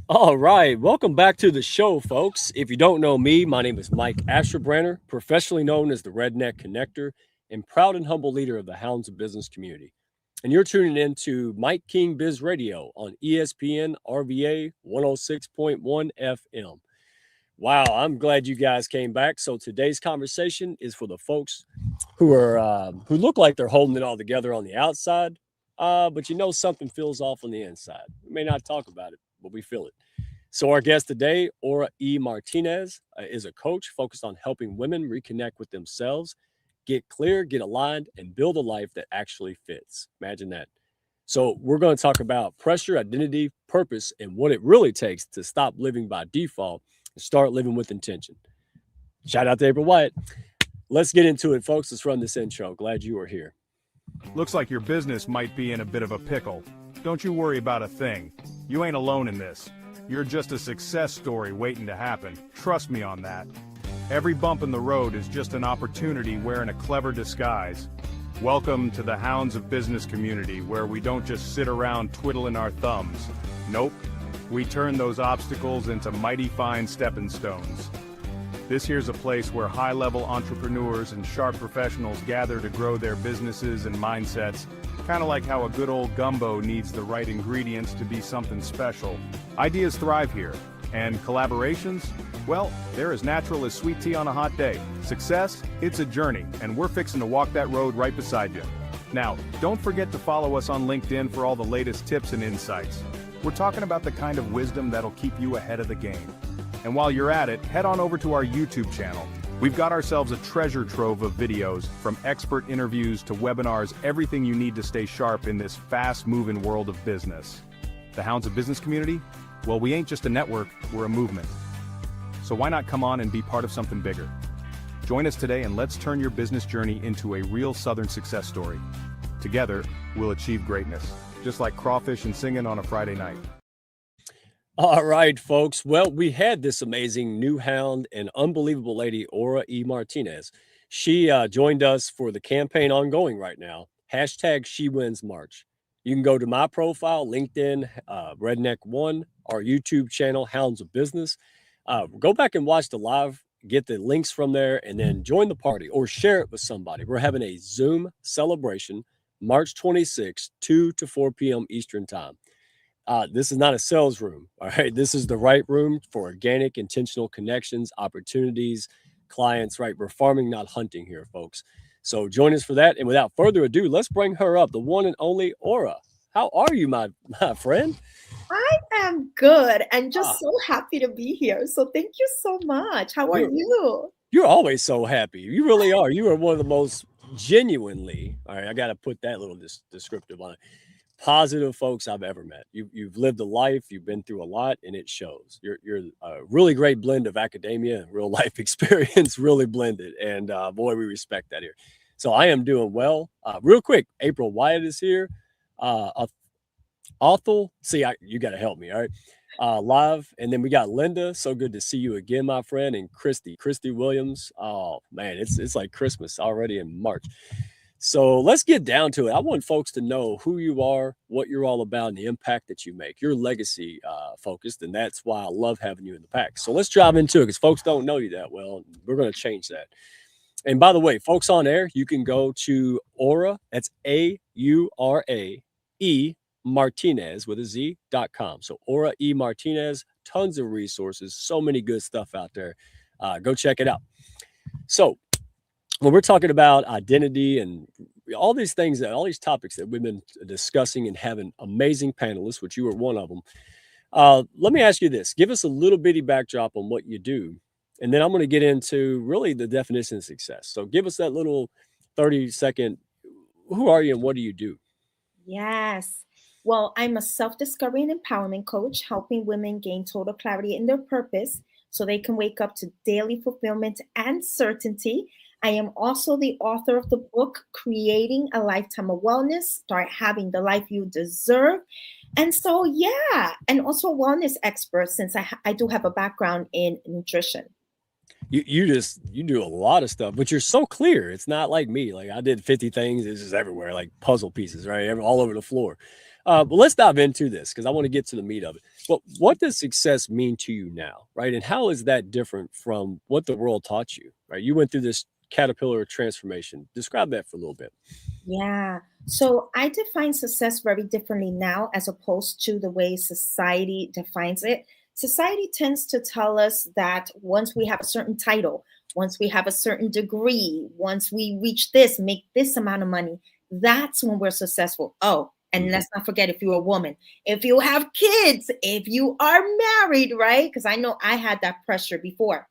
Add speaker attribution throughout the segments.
Speaker 1: All right, welcome back to the show, folks. If you don't know me, my name is Mike Asherbranner, professionally known as the Redneck Connector, and proud and humble leader of the Hounds of Business community. And you're tuning in to Mike King Biz Radio on ESPN RVA 106.1 FM. Wow, I'm glad you guys came back. So today's conversation is for the folks who look like they're holding it all together on the outside, but you know something feels off on the inside. We may not talk about it, but we feel it. So, our guest today, Aura Martinez, is a coach focused on helping women reconnect with themselves, get clear, get aligned, and build a life that actually fits. Imagine that. So, we're going to talk about pressure, identity, purpose, and what it really takes to stop living by default and start living with intention. Shout out to April Wyatt. Let's get into it, folks. Let's run this intro. Glad you are here.
Speaker 2: Looks like your business might be in a bit of a pickle. Don't you worry about a thing. You ain't alone in this. You're just a success story waiting to happen. Trust me on that. Every bump in the road is just an opportunity wearing a clever disguise. Welcome to the Hounds of Business community, where we don't just sit around twiddling our thumbs. Nope. We turn those obstacles into mighty fine stepping stones. This here's a place where high-level entrepreneurs and sharp professionals gather to grow their businesses and mindsets, kind of like how a good old gumbo needs the right ingredients to be something special. Ideas thrive here, and collaborations, well, they're as natural as sweet tea on a hot day. Success, it's a journey, and we're fixing to walk that road right beside you. Now, don't forget to follow us on LinkedIn for all the latest tips and insights. We're talking about the kind of wisdom that'll keep you ahead of the game. And while you're at it, head on over to our YouTube channel. We've got ourselves a treasure trove of videos, from expert interviews to webinars, everything you need to stay sharp in this fast-moving world of business. The Hounds of Business community? Well, we ain't just a network, we're a movement. So why not come on and be part of something bigger? Join us today and let's turn your business journey into a real Southern success story. Together, we'll achieve greatness, just like crawfish and singing on a Friday night.
Speaker 1: All right, folks. Well, we had this amazing new hound and unbelievable lady, Aura Martinez. She joined us for the campaign ongoing right now. Hashtag She Wins March. You can go to my profile, LinkedIn, Redneck One, our YouTube channel, Hounds of Business. Go back and watch the live, get the links from there, and then join the party or share it with somebody. We're having a Zoom celebration March 26th, 2 to 4 p.m. Eastern Time. This is not a sales room. All right. This is the right room for organic, intentional connections, opportunities, clients, right? We're farming, not hunting here, folks. So join us for that. And without further ado, let's bring her up, the one and only Aura. How are you, my friend?
Speaker 3: I am good and
Speaker 1: Ah,
Speaker 3: just so happy to be here. So thank you so much. How are
Speaker 1: you're,
Speaker 3: you?
Speaker 1: you're always so happy. You really are. You are one of the most genuinely, all right, I got to put that little descriptive on it, positive folks I've ever met. You've lived a life, you've been through a lot, and it shows. You're a really great blend of academia and real life experience, really blended. And boy, we respect that here. So I am doing well. Real quick, April Wyatt is here. Authel, see, you got to help me, all right? Live, and then we got Linda. So good to see you again, my friend, and Christy Williams. Oh man, it's like Christmas already in March. So let's get down to it. I want folks to know who you are, what you're all about, and the impact that you make. You're legacy focused, and that's why I love having you in the pack. So let's dive into it because folks don't know you that well. We're going to change that. And by the way, folks on air, you can go to Aura, that's AURAE Martinez with a Z.com. So Aura Martinez, tons of resources, so many good stuff out there. Go check it out. So when we're talking about identity and all these things, all these topics that we've been discussing and having amazing panelists, which you were one of them. Let me ask you this. Give us a little bitty backdrop on what you do. And then I'm going to get into really the definition of success. So give us that little 30-second, who are you and what do you do?
Speaker 3: Yes. Well, I'm a self-discovery and empowerment coach, helping women gain total clarity in their purpose so they can wake up to daily fulfillment and certainty. I am also the author of the book, Creating a Lifetime of Wellness, Start Having the Life You Deserve. And so, yeah, and also a wellness expert since I do have a background in nutrition.
Speaker 1: You do a lot of stuff, but you're so clear. It's not like me. Like I did 50 things. It's just everywhere, like puzzle pieces, right? All over the floor. But let's dive into this because I want to get to the meat of it. Well, what does success mean to you now, right? And how is that different from what the world taught you, right? You went through this caterpillar transformation. Describe that for a little bit.
Speaker 3: Yeah. So I define success very differently now as opposed to the way society defines it. Society tends to tell us that once we have a certain title, once we have a certain degree, once we reach this, make this amount of money, that's when we're successful. Oh, and
Speaker 1: Mhm.
Speaker 3: let's not forget if you're a woman, if you have kids, if you are married, right? Because I know I had that pressure before.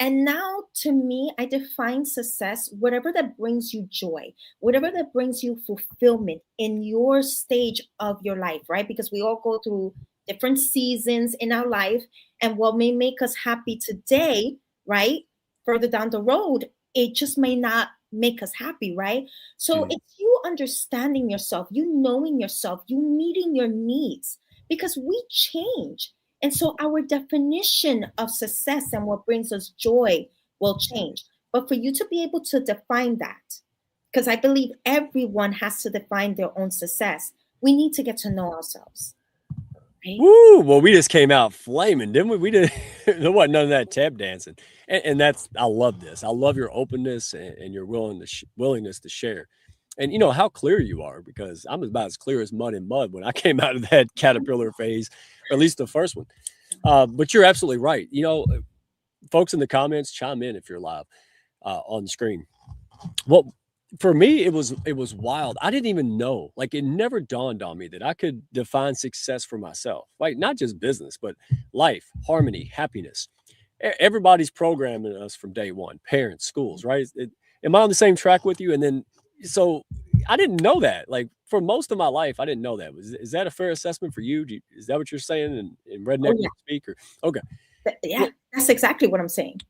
Speaker 3: And now, to me, I define success, whatever that brings you joy, whatever that brings you fulfillment in your stage of your life, right? Because we all go through different seasons in our life. And what may make us happy today, right? Further down the road, it just may not make us happy, right? So
Speaker 1: Mhm.
Speaker 3: it's you understanding yourself, you knowing yourself, you meeting your needs, because we change. And so our definition of success and what brings us joy will change. But for you to be able to define that, because I believe everyone has to define their own success, we need to get to know ourselves, right?
Speaker 1: Woo! Well, we just came out flaming, didn't we? We did. There wasn't none of that tap dancing, and that's. I love this. I love your openness and your willingness to share, and you know how clear you are because I'm about as clear as mud in mud when I came out of that caterpillar phase, or at least the first one. But you're absolutely right. You know, folks in the comments, chime in if you're live on the screen. Well, for me, it was wild. I didn't even know. Like it never dawned on me that I could define success for myself. Like not just business, but life, harmony, happiness. Everybody's programming us from day one. Parents, schools, right? Am I on the same track with you? And then, so I didn't know that. Like for most of my life, I didn't know that. Is that a fair assessment for you? Is that what you're saying in
Speaker 3: Oh
Speaker 1: redneck
Speaker 3: yeah,
Speaker 1: speak? Or okay,
Speaker 3: yeah,
Speaker 1: well,
Speaker 3: that's exactly what I'm saying.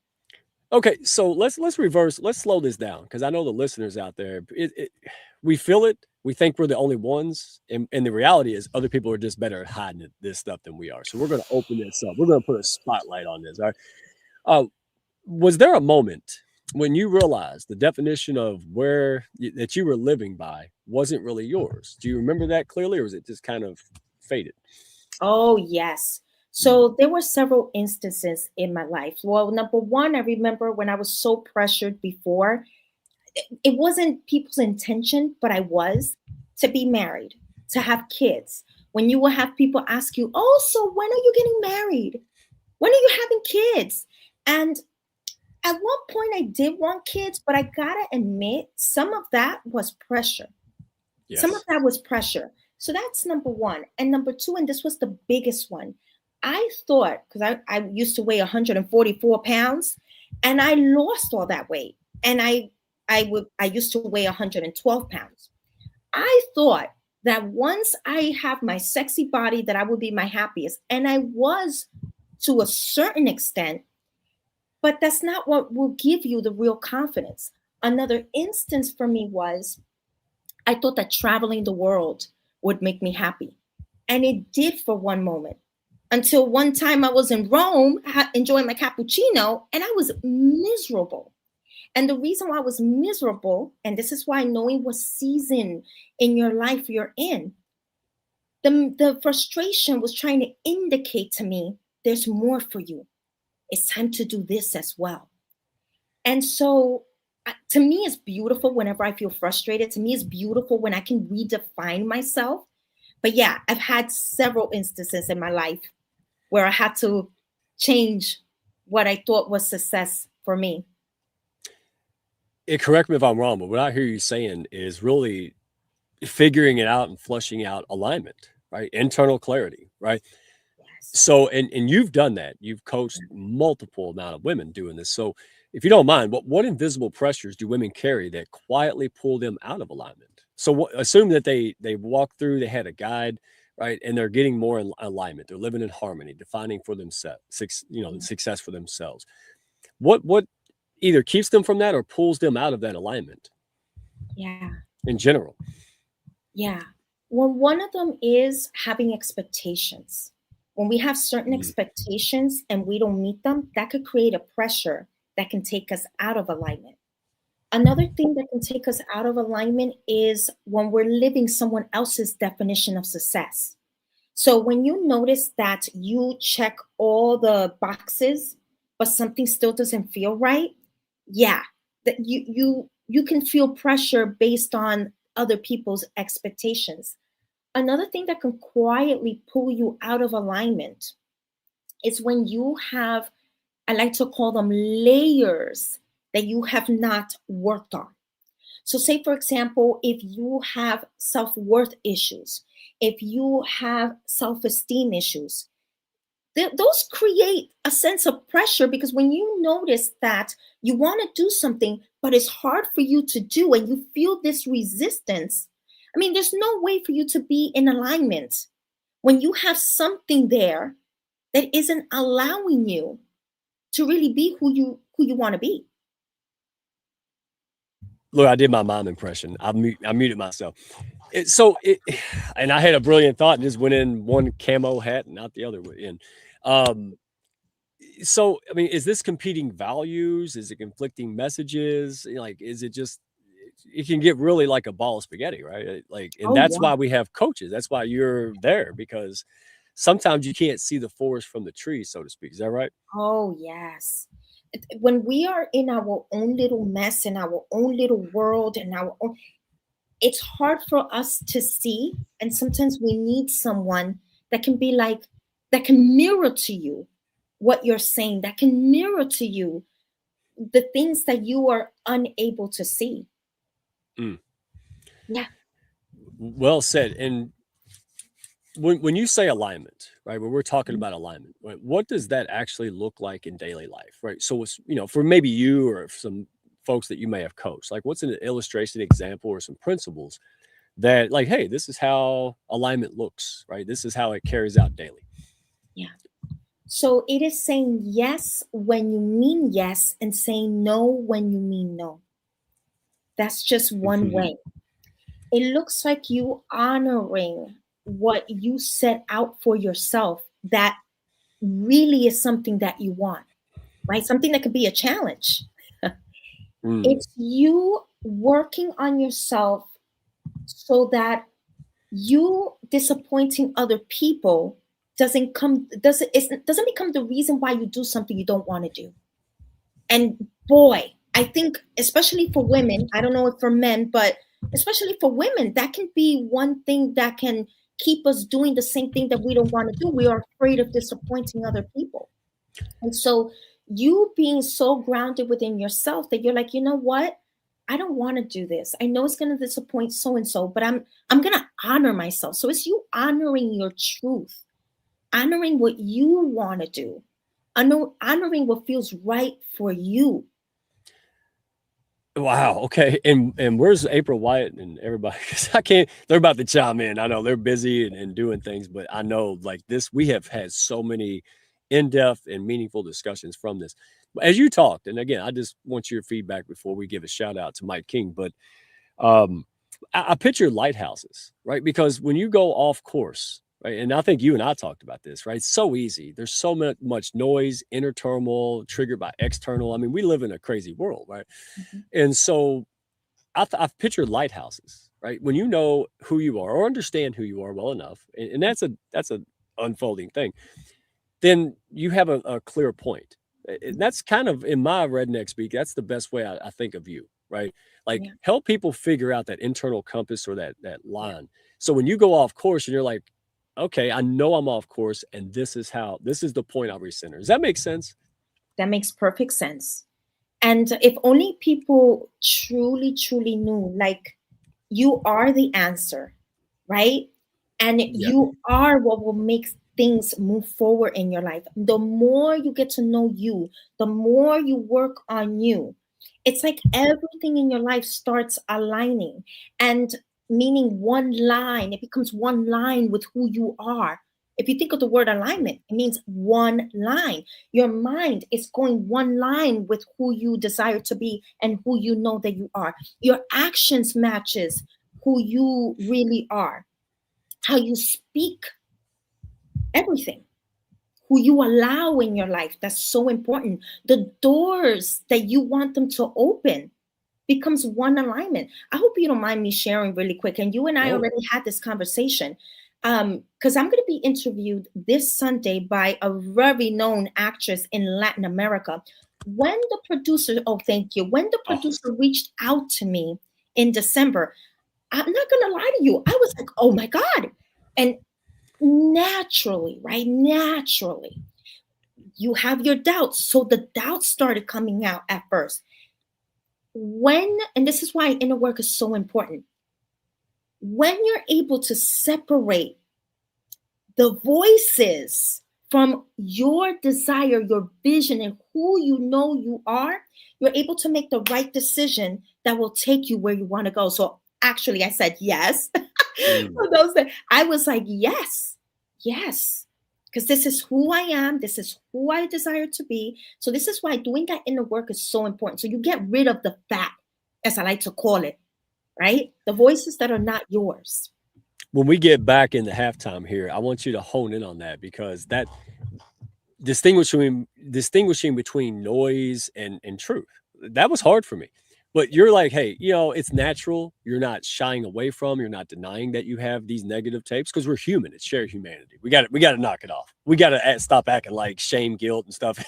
Speaker 1: okay, so let's reverse. Let's slow this down because I know the listeners out there. We feel it. We think we're the only ones, and the reality is other people are just better at hiding this stuff than we are. So we're going to open this up. We're going to put a spotlight on this. All right. Uh, was there a moment when you realized the definition of that you were living by wasn't really yours? Do you remember that clearly, or was it just kind of faded?
Speaker 3: Oh, yes.
Speaker 1: Mm,
Speaker 3: So there were several instances in my life. Well, number one, I remember when I was so pressured before, it wasn't people's intention, but I was to be married, to have kids. When you will have people ask you, "Oh, so when are you getting married? When are you having kids?" And at one point, I did want kids, but I gotta admit, some of that was pressure. Some of
Speaker 1: yes.
Speaker 3: that was pressure. So that's number one. And number two, and this was the biggest one, I thought, because I used to weigh 144 pounds and I lost all that weight. And I used to weigh 112 pounds. I thought that once I have my sexy body, that I would be my happiest. And I was to a certain extent, but that's not what will give you the real confidence. Another instance for me was I thought that traveling the world would make me happy. And it did for one moment. Until one time I was in Rome enjoying my cappuccino and I was miserable. And the reason why I was miserable, and this is why knowing what season in your life you're in, the frustration was trying to indicate to me there's more for you. It's time to do this as well. And so to me, it's beautiful whenever I feel frustrated. To me, it's beautiful when I can redefine myself. But yeah, I've had several instances in my life where I had to change what I thought was success for me.
Speaker 1: Correct me if I'm wrong, but what I hear you saying is really figuring it out and flushing out alignment, right? Internal clarity, right?
Speaker 3: Yes.
Speaker 1: So, and you've done that. You've coached multiple amount of women doing this. So, if you don't mind, what invisible pressures do women carry that quietly pull them out of alignment? So, assume that they walk through, they had a guide, right, and they're getting more in alignment. They're living in harmony, defining for themselves, success for themselves. What either keeps them from that or pulls them out of that alignment
Speaker 3: Yeah.
Speaker 1: in general?
Speaker 3: Yeah. Well, one of them is having expectations. When we have certain
Speaker 1: Mm,
Speaker 3: expectations and we don't meet them, that could create a pressure that can take us out of alignment. Another thing that can take us out of alignment is when we're living someone else's definition of success. So when you notice that you check all the boxes, but something still doesn't feel right, yeah, that you can feel pressure based on other people's expectations. Another thing that can quietly pull you out of alignment is when you have, I like to call them layers that you have not worked on. So, say, for example, if you have self worth issues, if you have self esteem issues, those create a sense of pressure because when you notice that you want to do something, but it's hard for you to do, and you feel this resistance, I mean, there's no way for you to be in alignment when you have something there that isn't allowing you to really be who you want to be.
Speaker 1: Look, I did my mom impression. I muted myself. And I had a brilliant thought and just went in one camo hat and not the other way in. Um, so, I mean, is this competing values? Is it conflicting messages? Like, is it just, it can get really like a ball of spaghetti, right? Like, and
Speaker 3: Oh
Speaker 1: that's
Speaker 3: yeah.
Speaker 1: why we have coaches. That's why you're there, because sometimes you can't see the forest from the trees, so to speak. Is that right?
Speaker 3: Oh yes. When we are in our own little mess, in our own little world, and our own, it's hard for us to see. And sometimes we need someone that can be like, that can mirror to you what you're saying, that can mirror to you the things that you are unable to see.
Speaker 1: Mm.
Speaker 3: Yeah.
Speaker 1: Well said. And when you say alignment, right, when we're talking about alignment, right, what does that actually look like in daily life, right? So it's, for maybe you or some folks that you may have coached, like what's an illustration example or some principles that, like, hey, this is how alignment looks, right? This is how it carries out daily.
Speaker 3: Yeah. So it is saying yes when you mean yes and saying no when you mean no. That's just one way. It looks like you honoring what you set out for yourself that really is something that you want, right? Something that could be a challenge.
Speaker 1: Mm.
Speaker 3: It's you working on yourself so that you disappointing other people doesn't become the reason why you do something you don't want to do. And boy, I think especially for women, I don't know if for men, but especially for women, that can be one thing that can keep us doing the same thing that we don't want to do. We are afraid of disappointing other people. And so you being so grounded within yourself that you're like, you know what? I don't want to do this. I know it's going to disappoint so and so, but I'm going to honor myself. So it's you honoring your truth, honoring what you want to do, honoring what feels right for you.
Speaker 1: Wow. Okay. And where's April Wyatt and everybody? 'Cause I can't. They're about to chime in. I know they're busy and doing things, but I know like this. We have had so many in-depth and meaningful discussions from this. As you talked, and again, I just want your feedback before we give a shout out to Mike King. But um, I picture lighthouses, right? Because when you go off course, right, and I think you and I talked about this, right? It's so easy. There's so much noise, inner turmoil triggered by external. I mean, we live in a crazy world, right?
Speaker 3: Mhm.
Speaker 1: And so I've pictured lighthouses, right? When you know who you are or understand who you are well enough, and that's a unfolding thing, then you have a clear point. And that's kind of in my redneck speak. That's the best way I think of you, right? Like
Speaker 3: Yeah,
Speaker 1: help people figure out that internal compass or that line. So when you go off course and you're like, okay, I know I'm off course, and this is the point I'll recenter. Does that make sense?
Speaker 3: that makes perfect sense. And if only people truly, truly knew, like, you are the answer, right? And
Speaker 1: Yeah.
Speaker 3: you are what will make things move forward in your life. The more you get to know you, the more you work on you, it's like everything in your life starts aligning and meaning one line, it becomes one line with who you are. If you think of the word alignment, it means one line. Your mind is going one line with who you desire to be and who you know that you are. Your actions matches who you really are. How you speak, everything. Who you allow in your life, that's so important. The doors that you want them to open, becomes one alignment. I hope you don't mind me sharing really quick. And you and I
Speaker 1: No.
Speaker 3: already had this conversation, because I'm going to be interviewed this Sunday by a very known actress in Latin America. When the producer, oh, thank you. When the producer reached out to me in December, I'm not going to lie to you. I was like, oh my God. And naturally, right? Naturally, you have your doubts. So the doubts started coming out at first. And this is why inner work is so important. When you're able to separate the voices from your desire, your vision, and who you know you are, you're able to make the right decision that will take you where you want to go. So actually, I said yes. For those that I was like, yes, because this is who I am. This is who I desire to be. So this is why doing that inner work is so important. So you get rid of the fat, as I like to call it, right? The voices that are not yours.
Speaker 1: When we get back into halftime here, I want you to hone in on that, because that distinguishing between noise and truth, that was hard for me. But you're like, hey, it's natural. You're not shying away from, you're not denying that you have these negative tapes, because we're human. It's shared humanity. We got to knock it off. We got to stop acting like shame, guilt, and stuff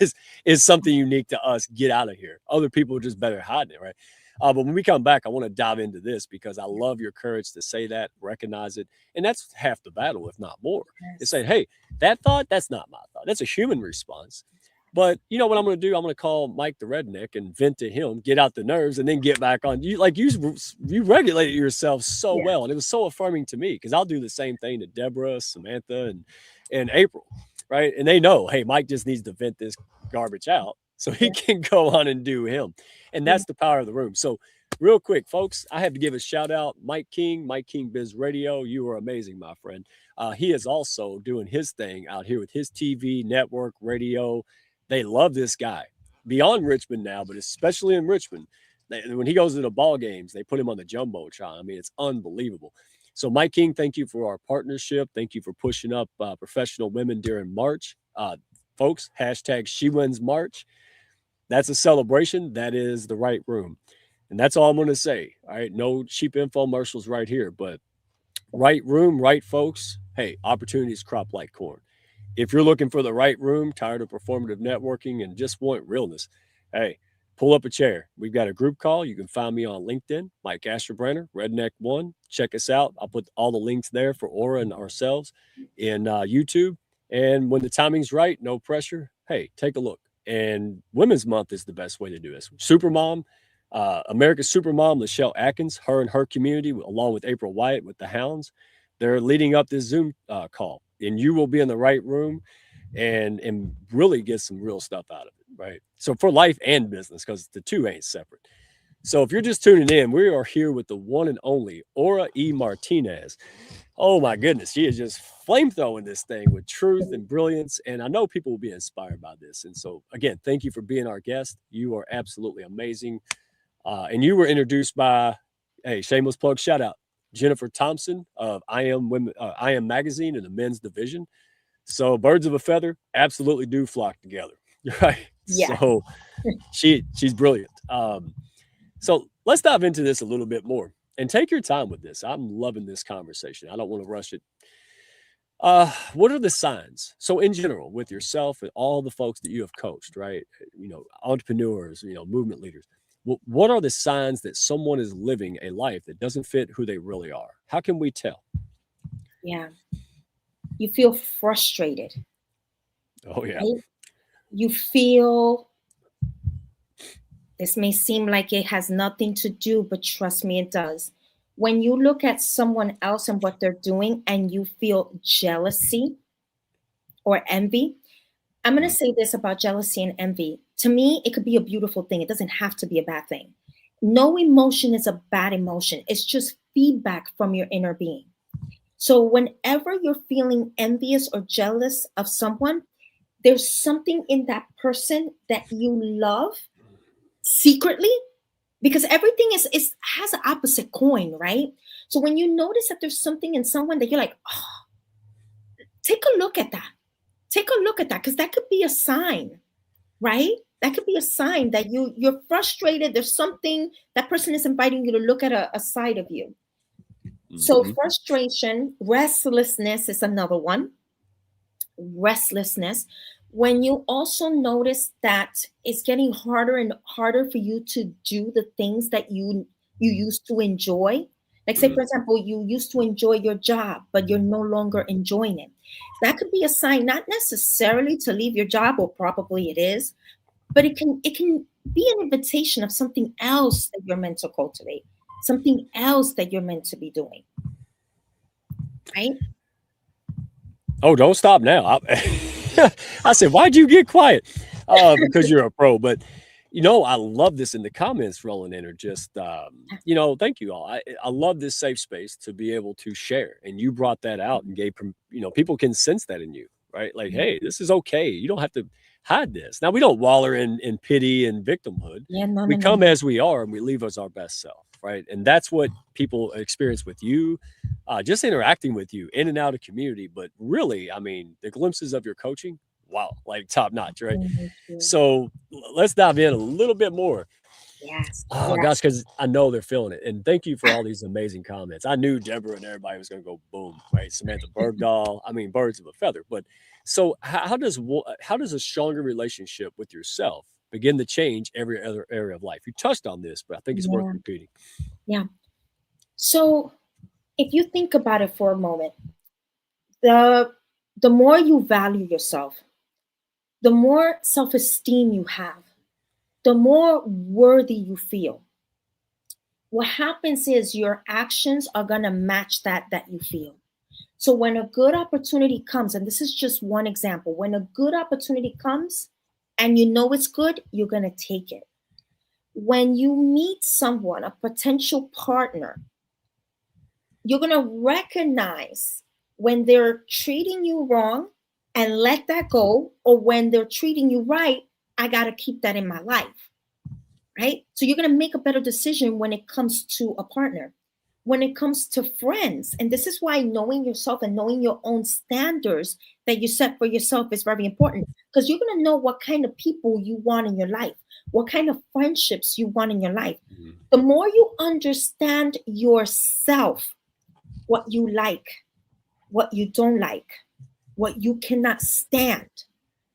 Speaker 1: is something unique to us. Get out of here. Other people are just better hiding it, right? But when we come back, I want to dive into this, because I love your courage to say that, recognize it. And that's half the battle, if not more. It's saying, hey, that thought, that's not my thought. That's a human response. But you know what I'm going to do? I'm going to call Mike the redneck and vent to him, get out the nerves, and then get back on. You regulated yourself so well. And it was so affirming to me, because I'll do the same thing to Deborah, Samantha, and April, right? And they know, hey, Mike just needs to vent this garbage out so he can go on and do him. And that's the power of the room. So real quick, folks, I have to give a shout out, Mike King Biz Radio. You are amazing, my friend. He is also doing his thing out here with his TV, network, radio. They love this guy beyond Richmond now, but especially in Richmond. When he goes to the ball games, they put him on the Jumbotron. I mean, it's unbelievable. So Mike King, thank you for our partnership. Thank you for pushing up professional women during March. Folks, hashtag She Wins March. That's a celebration. That is the right room. And that's all I'm going to say. All right. No cheap infomercials right here, but right room, right folks. Hey, opportunities crop like corn. If you're looking for the right room, tired of performative networking, and just want realness, hey, pull up a chair. We've got a group call. You can find me on LinkedIn, Mike Asherbrenner, Redneck One. Check us out. I'll put all the links there for Aura and ourselves in YouTube. And when the timing's right, no pressure, hey, take a look. And Women's Month is the best way to do this. Supermom, America's Supermom, Lachelle Atkins, her and her community, along with April Wyatt with the Hounds, they're leading up this Zoom call. And you will be in the right room and really get some real stuff out of it, right? So for life and business, because the two ain't separate. So if you're just tuning in, we are here with the one and only Aura Martinez. Oh my goodness, she is just flamethrowing this thing with truth and brilliance. And I know people will be inspired by this. And so again, thank you for being our guest. You are absolutely amazing. And you were introduced by, hey, shameless plug, shout out, Jennifer Thompson of I Am Magazine in the men's division. So birds of a feather absolutely do flock together, right?
Speaker 3: Yeah.
Speaker 1: So she's brilliant. So let's dive into this a little bit more and take your time with this. I'm loving this conversation. I don't want to rush it. What are the signs? So in general, with yourself and all the folks that you have coached, right? Entrepreneurs, movement leaders. What are the signs that someone is living a life that doesn't fit who they really are? How can we tell?
Speaker 3: Yeah. You feel frustrated.
Speaker 1: Oh, yeah.
Speaker 3: Right? You feel, this may seem like it has nothing to do, but trust me, it does. When you look at someone else and what they're doing and you feel jealousy or envy, I'm going to say this about jealousy and envy. To me, it could be a beautiful thing. It doesn't have to be a bad thing. No emotion is a bad emotion. It's just feedback from your inner being. So whenever you're feeling envious or jealous of someone, there's something in that person that you love secretly, because everything has an opposite coin, right? So when you notice that there's something in someone that you're like, oh, take a look at that. Take a look at that, because that could be a sign, right? That could be a sign that you're frustrated. There's something that person is inviting you to look at a side of you. So frustration, restlessness is another one. Restlessness. When you also notice that it's getting harder and harder for you to do the things that you used to enjoy. Like say, for example, you used to enjoy your job, but you're no longer enjoying it. That could be a sign, not necessarily to leave your job, or probably it is, but it can be an invitation of something else that you're meant to cultivate, something else that you're meant to be doing. Right?
Speaker 1: Oh, don't stop now. I said, why'd you get quiet? Because you're a pro. But, I love this in the comments rolling in, or just, thank you all. I love this safe space to be able to share. And you brought that out and gave, people can sense that in you, right? Like, hey, this is okay. You don't have to hide this. Now, we don't waller in pity and victimhood. We come as we are, and we leave as our best self, right? And that's what people experience with you, just interacting with you in and out of community. But really, I mean, the glimpses of your coaching, wow, like top notch, right? So let's dive in a little bit more.
Speaker 3: Yes.
Speaker 1: Oh gosh, because I know they're feeling it. And thank you for all these amazing comments. I knew Deborah and everybody was going to go boom, right? Samantha Bergdahl, I mean, birds of a feather. But so how does a stronger relationship with yourself begin to change every other area of life? You touched on this, but I think it's worth repeating.
Speaker 3: Yeah. So if you think about it for a moment, the more you value yourself, the more self-esteem you have, the more worthy you feel. What happens is your actions are going to match that you feel. So when a good opportunity comes, and this is just one example, when a good opportunity comes and you know it's good, you're going to take it. When you meet someone, a potential partner, you're going to recognize when they're treating you wrong and let that go, or when they're treating you right, I got to keep that in my life, right? So you're going to make a better decision when it comes to a partner. When it comes to friends, and this is why knowing yourself and knowing your own standards that you set for yourself is very important, because you're going to know what kind of people you want in your life, what kind of friendships you want in your life. The more you understand yourself, what you like, what you don't like, what you cannot stand,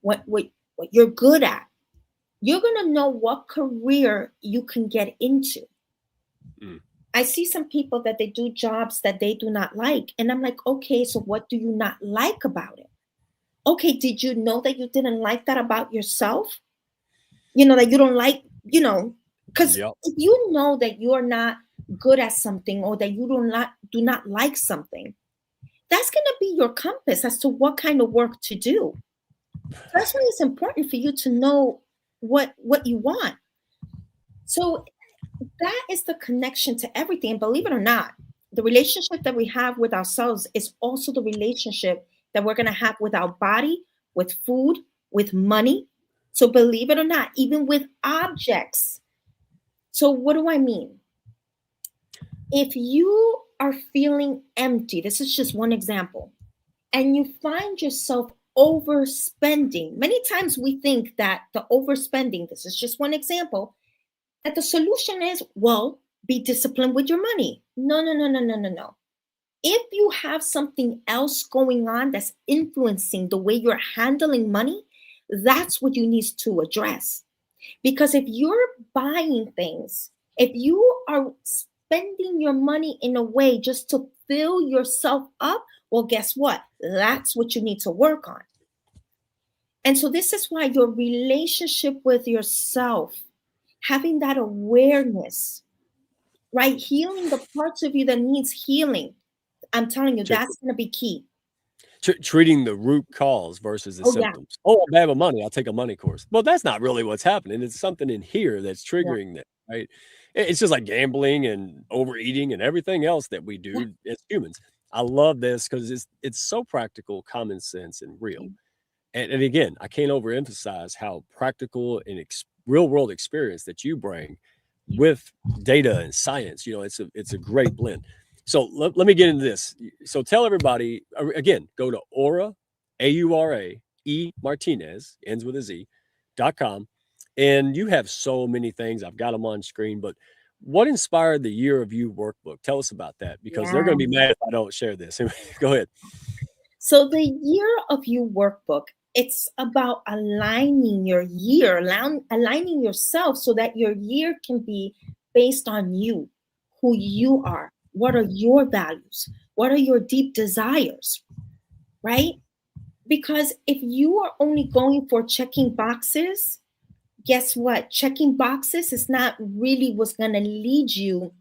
Speaker 3: what you're good at, you're going to know what career you can get into. I see some people that they do jobs that they do not like. And I'm like, okay, so what do you not like about it? Okay, did you know that you didn't like that about yourself? That you don't like, because if you know that you're not good at something, or that you do not like something, that's going to be your compass as to what kind of work to do. That's why it's important for you to know what you want. So that is the connection to everything. And believe it or not, the relationship that we have with ourselves is also the relationship that we're going to have with our body, with food, with money. So believe it or not, even with objects. So what do I mean? If you are feeling empty, this is just one example, and you find yourself overspending, many times we think that the overspending, this is just one example, that the solution is, well, be disciplined with your money. No. If you have something else going on that's influencing the way you're handling money, that's what you need to address. Because if you're buying things, if you are spending your money in a way just to fill yourself up, well, guess what? That's what you need to work on. And so this is why your relationship with yourself, having that awareness, right? Healing the parts of you that needs healing. I'm telling you, that's going to be key.
Speaker 1: Treating the root cause versus the symptoms. Yeah. Oh, I'm bad with money. I'll take a money course. Well, that's not really what's happening. It's something in here that's triggering that, right? It's just like gambling and overeating and everything else that we do as humans. I love this because it's so practical, common sense, and real. And again, I can't overemphasize how practical and real world experience that you bring with data and science. It's a great blend. So let me get into this. So tell everybody, again, go to Aura, AURA, Martinez, ends with a Z.com. And you have so many things. I've got them on screen, but what inspired the Year of You workbook? Tell us about that, because they're
Speaker 3: Yeah.
Speaker 1: going to be mad if I don't share this. Go ahead.
Speaker 3: So the Year of You workbook, it's about aligning your year, aligning yourself so that your year can be based on you, who you are, what are your values, what are your deep desires, right? Because if you are only going for checking boxes, guess what? Checking boxes is not really what's going to lead you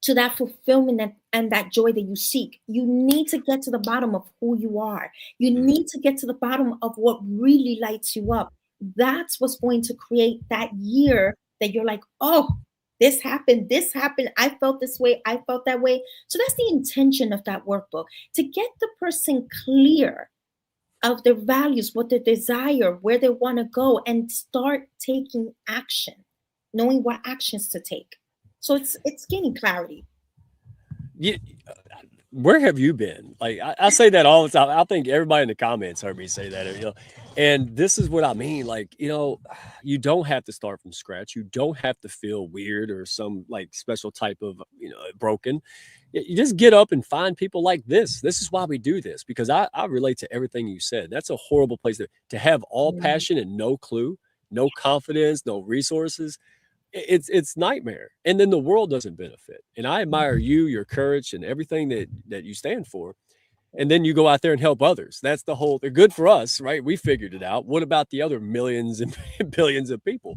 Speaker 3: to that fulfillment and that joy that you seek. You need to get to the bottom of who you are. You need to get to the bottom of what really lights you up. That's what's going to create that year that you're like, oh, this happened, this happened. I felt this way, I felt that way. So that's the intention of that workbook, to get the person clear of their values, what they desire, where they want to go, and start taking action, knowing what actions to take. So it's gaining clarity.
Speaker 1: You, where have you been? Like I say that all the time. I think everybody in the comments heard me say that. And this is what I mean. Like, you don't have to start from scratch. You don't have to feel weird or some like special type of broken. You just get up and find people like this. This is why we do this, because I relate to everything you said. That's a horrible place to have all passion and no clue, no confidence, no resources. It's nightmare, and then the world doesn't benefit. And I admire you, your courage, and everything that you stand for. And then you go out there and help others. That's the whole. They're good for us, right? We figured it out. What about the other millions and billions of people?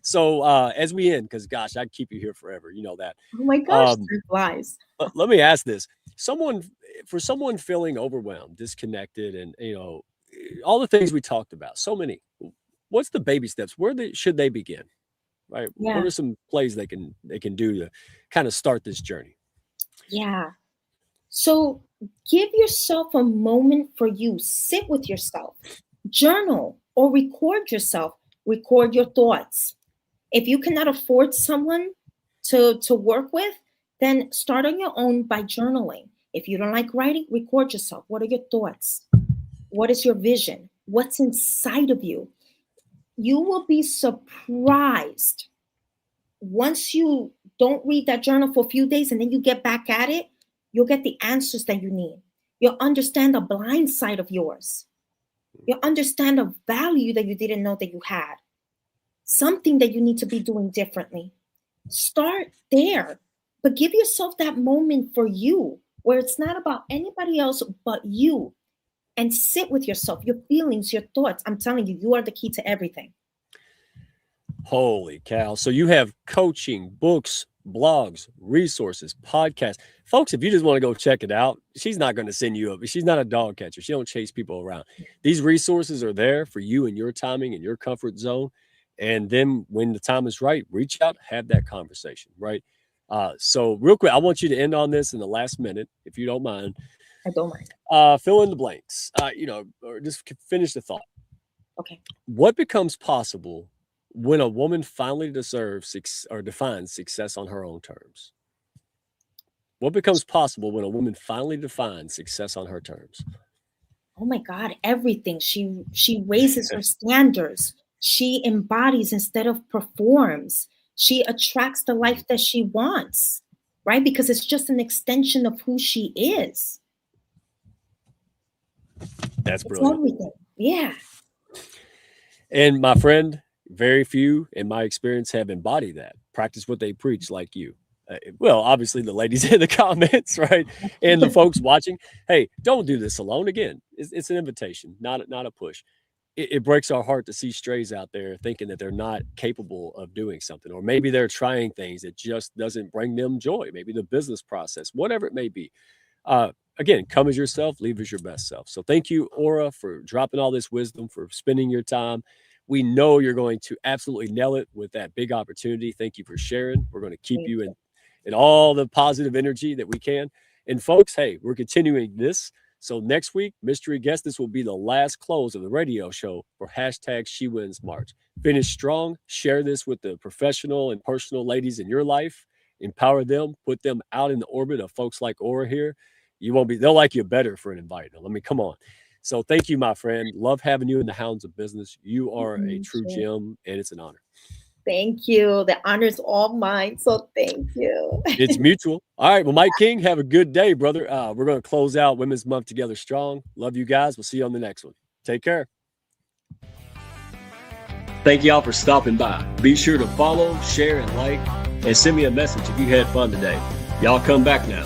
Speaker 1: So as we end, because gosh, I'd keep you here forever. You know that.
Speaker 3: Oh my gosh, time flies.
Speaker 1: Let me ask this: someone feeling overwhelmed, disconnected, and all the things we talked about, so many. What's the baby steps? Should they begin? Right?
Speaker 3: Yeah.
Speaker 1: What are some plays they can do to kind of start this journey?
Speaker 3: Yeah. So give yourself a moment for you. Sit with yourself. Journal or record yourself. Record your thoughts. If you cannot afford someone to work with, then start on your own by journaling. If you don't like writing, record yourself. What are your thoughts? What is your vision? What's inside of you? You will be surprised once you don't read that journal for a few days and then you get back at it. You'll get the answers that you need. You'll understand the blind side of yours. You'll understand a value that you didn't know that you had. Something that you need to be doing differently. Start there, but give yourself that moment for you where it's not about anybody else but you. And sit with yourself, your feelings, your thoughts. I'm telling you, you are the key to everything.
Speaker 1: Holy cow. So you have coaching, books, blogs, resources, podcasts. Folks, if you just want to go check it out, she's not going to send you up. She's not a dog catcher. She don't chase people around. These resources are there for you and your timing and your comfort zone. And then when the time is right, reach out, have that conversation, right? So real quick, I want you to end on this in the last minute, if you don't mind.
Speaker 3: I don't mind.
Speaker 1: Fill in the blanks, or just finish the thought.
Speaker 3: Okay.
Speaker 1: What becomes possible when a woman finally defines success on her own terms? What becomes possible when a woman finally defines success on her terms?
Speaker 3: Oh my God, everything. She raises her standards. She embodies instead of performs. She attracts the life that she wants, right? Because it's just an extension of who she is.
Speaker 1: That's brilliant.
Speaker 3: Everything. Yeah.
Speaker 1: And my friend, very few in my experience have embodied that. Practice what they preach, like you. Well, obviously the ladies in the comments, right? And the folks watching. Hey, don't do this alone. Again, it's an invitation, not a push. It breaks our heart to see strays out there thinking that they're not capable of doing something, or maybe they're trying things that just doesn't bring them joy. Maybe the business process, whatever it may be. Again, come as yourself, leave as your best self. So thank you, Aura, for dropping all this wisdom, for spending your time. We know you're going to absolutely nail it with that big opportunity. Thank you for sharing. We're going to keep you in all the positive energy that we can. And folks, hey, we're continuing this. So next week, mystery guest, this will be the last close of the radio show for #SheWinsMarch. Finish strong. Share this with the professional and personal ladies in your life. Empower them. Put them out in the orbit of folks like Aura here. They'll like you better for an invite. I mean, come on. So thank you, my friend. Love having you in the Hounds of Business. You are a
Speaker 3: Mhm,
Speaker 1: true
Speaker 3: sure.
Speaker 1: gem, and it's an honor.
Speaker 3: Thank you. The honor's all mine. So thank you.
Speaker 1: It's mutual. All right. Well, Mike King, have a good day, brother. We're going to close out Women's Month together strong. Love you guys. We'll see you on the next one. Take care. Thank y'all for stopping by. Be sure to follow, share, and like, and send me a message if you had fun today. Y'all come back now.